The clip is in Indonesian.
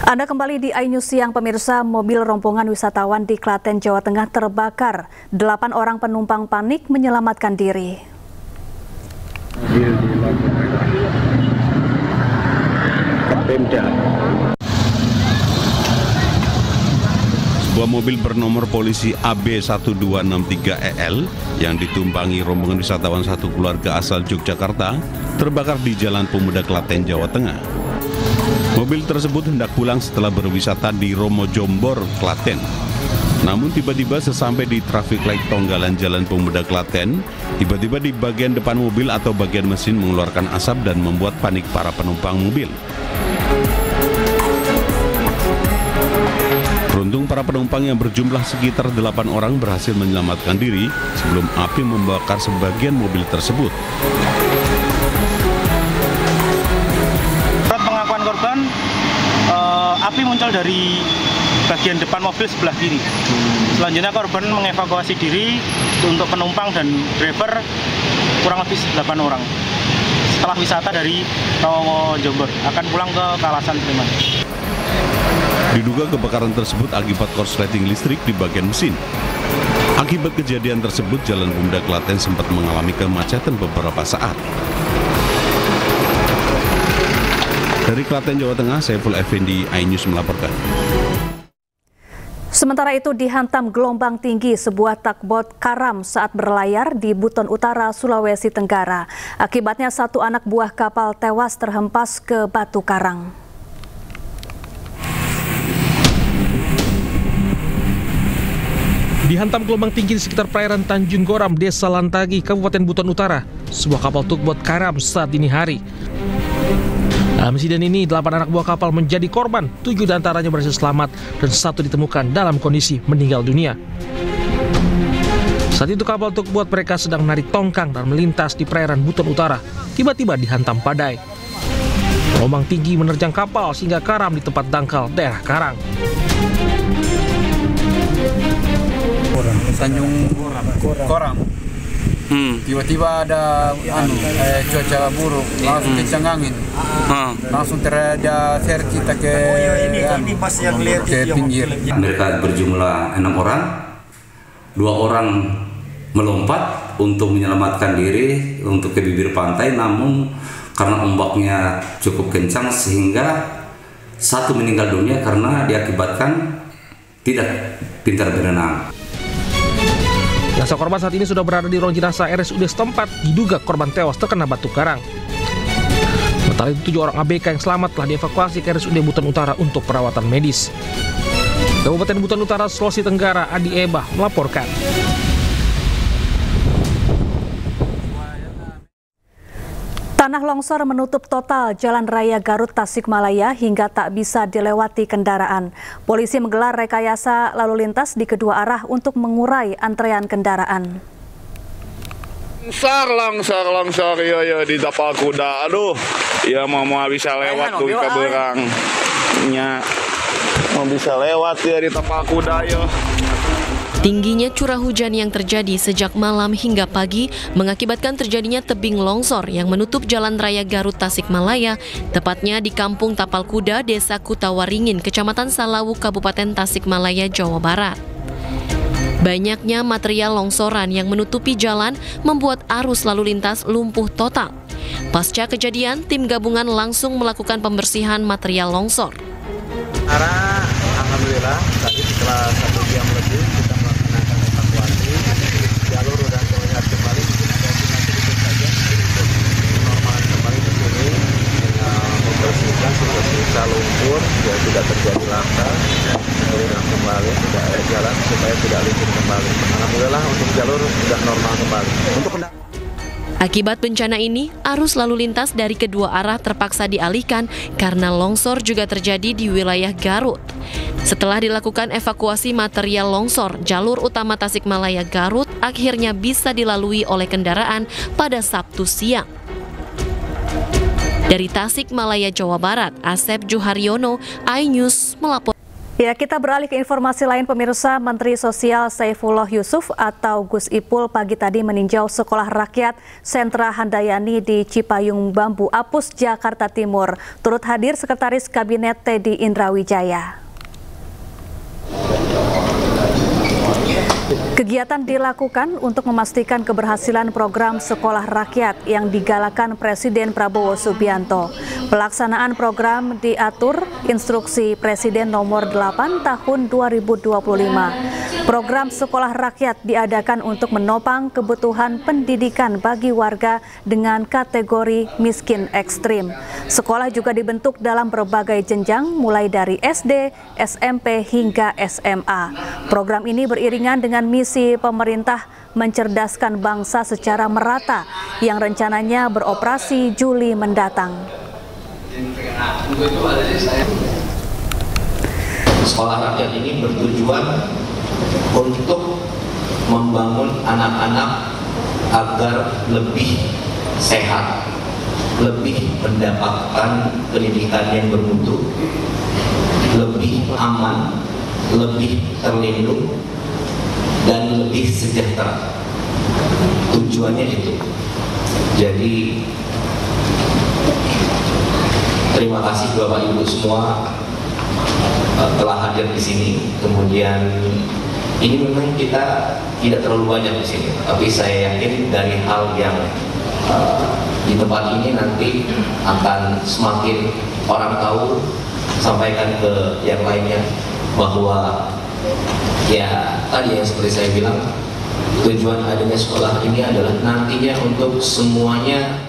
Anda kembali di iNews Siang, pemirsa. Mobil rombongan wisatawan di Klaten, Jawa Tengah terbakar. 8 orang penumpang panik menyelamatkan diri. Sebuah mobil bernomor polisi AB1263EL yang ditumpangi rombongan wisatawan satu keluarga asal Yogyakarta terbakar di Jalan Pemuda Klaten, Jawa Tengah. Mobil tersebut hendak pulang setelah berwisata di Romo Jombor, Klaten. Namun tiba-tiba sesampai di traffic light Tonggalan Jalan Pemuda Klaten, tiba-tiba di bagian depan mobil atau bagian mesin mengeluarkan asap dan membuat panik para penumpang mobil. Beruntung para penumpang yang berjumlah sekitar 8 orang berhasil menyelamatkan diri sebelum api membakar sebagian mobil tersebut. Pengakuan korban, api muncul dari bagian depan mobil sebelah kiri. Selanjutnya korban mengevakuasi diri untuk penumpang dan driver kurang lebih 8 orang. Setelah wisata dari Romo Jombor akan pulang ke Kalasan Sleman. Diduga kebakaran tersebut akibat korsleting listrik di bagian mesin. Akibat kejadian tersebut, Jalan Pemuda Klaten sempat mengalami kemacetan beberapa saat. Dari Klaten, Jawa Tengah, Saiful Effendi, iNews melaporkan. Sementara itu dihantam gelombang tinggi sebuah takbot karam saat berlayar di Buton Utara, Sulawesi Tenggara. Akibatnya satu anak buah kapal tewas terhempas ke batu karang. Dihantam gelombang tinggi di sekitar perairan Tanjung Goram, Desa Lantagi, Kabupaten Buton Utara, sebuah kapal tugboat karam saat dini hari. Dalam insiden ini, 8 anak buah kapal menjadi korban, 7 diantaranya berhasil selamat dan 1 ditemukan dalam kondisi meninggal dunia. Saat itu kapal tugboat mereka sedang menarik tongkang dan melintas di perairan Buton Utara, tiba-tiba dihantam badai. Gelombang tinggi menerjang kapal sehingga karam di tempat dangkal daerah Karang. Tanjung Goram. Tiba-tiba ada cuaca buruk, langsung kencang angin, langsung terjadi share kita ke pinggir. Mereka berjumlah 6 orang, 2 orang melompat untuk menyelamatkan diri untuk ke bibir pantai, namun karena ombaknya cukup kencang sehingga 1 meninggal dunia karena diakibatkan tidak pintar berenang. Jenazah korban saat ini sudah berada di ruang jenazah RSUD setempat, diduga korban tewas terkena batu karang. Sementara itu 7 orang ABK yang selamat telah dievakuasi ke RSUD Buton Utara untuk perawatan medis. Kabupaten Buton Utara, Sulawesi Tenggara, Adi Ebah melaporkan. Tanah longsor menutup total Jalan Raya Garut Tasikmalaya hingga tak bisa dilewati kendaraan. Polisi menggelar rekayasa lalu lintas di kedua arah untuk mengurai antrean kendaraan. Longsor, ya di tapal kuda. Aduh, ya mau bisa lewat tuh ke berangnya. Mau bisa lewat ya di tapal kuda ya. Tingginya curah hujan yang terjadi sejak malam hingga pagi mengakibatkan terjadinya tebing longsor yang menutup Jalan Raya Garut Tasikmalaya, tepatnya di Kampung Tapal Kuda, Desa Kutawaringin, Kecamatan Salawu, Kabupaten Tasikmalaya, Jawa Barat. Banyaknya material longsoran yang menutupi jalan membuat arus lalu lintas lumpuh total. Pasca kejadian, tim gabungan langsung melakukan pembersihan material longsor. Alhamdulillah, tadi setelah 1 jam lebih kita melaksanakan evakuasi, jalur sudah terlihat kembali, mungkin ada sedikit saja untuk normal kembali ke sini, membersihkan sisa lumpur, ya tidak terjadi laka, menurunkan kembali, tidak ada jalan supaya tidak licin kembali. Alhamdulillah untuk jalur sudah normal kembali. Akibat bencana ini, arus lalu lintas dari kedua arah terpaksa dialihkan karena longsor juga terjadi di wilayah Garut. Setelah dilakukan evakuasi material longsor, jalur utama Tasikmalaya Garut akhirnya bisa dilalui oleh kendaraan pada Sabtu siang. Dari Tasikmalaya, Jawa Barat, Asep Juharyono, iNews melapor. Ya, kita beralih ke informasi lain pemirsa. Menteri Sosial Saifullah Yusuf atau Gus Ipul pagi tadi meninjau sekolah rakyat Sentra Handayani di Cipayung Bambu Apus, Jakarta Timur. Turut hadir Sekretaris Kabinet Teddy Indrawijaya. Kegiatan dilakukan untuk memastikan keberhasilan program sekolah rakyat yang digalakan Presiden Prabowo Subianto. Pelaksanaan program diatur Instruksi Presiden Nomor 8 Tahun 2025. Program sekolah rakyat diadakan untuk menopang kebutuhan pendidikan bagi warga dengan kategori miskin ekstrim. Sekolah juga dibentuk dalam berbagai jenjang mulai dari SD, SMP hingga SMA. Program ini beriringan dengan misi pemerintah mencerdaskan bangsa secara merata yang rencananya beroperasi Juli mendatang. Sekolah rakyat ini bertujuan untuk membangun anak-anak agar lebih sehat, lebih mendapatkan pendidikan yang bermutu, lebih aman, lebih terlindung, dan lebih sejahtera. Tujuannya itu. Jadi terima kasih Bapak Ibu semua telah hadir di sini. Kemudian ini memang kita tidak terlalu banyak di sini, tapi saya yakin dari hal yang di tempat ini nanti akan semakin orang tahu, sampaikan ke yang lainnya bahwa ya tadi yang seperti saya bilang, tujuan adanya sekolah ini adalah nantinya untuk semuanya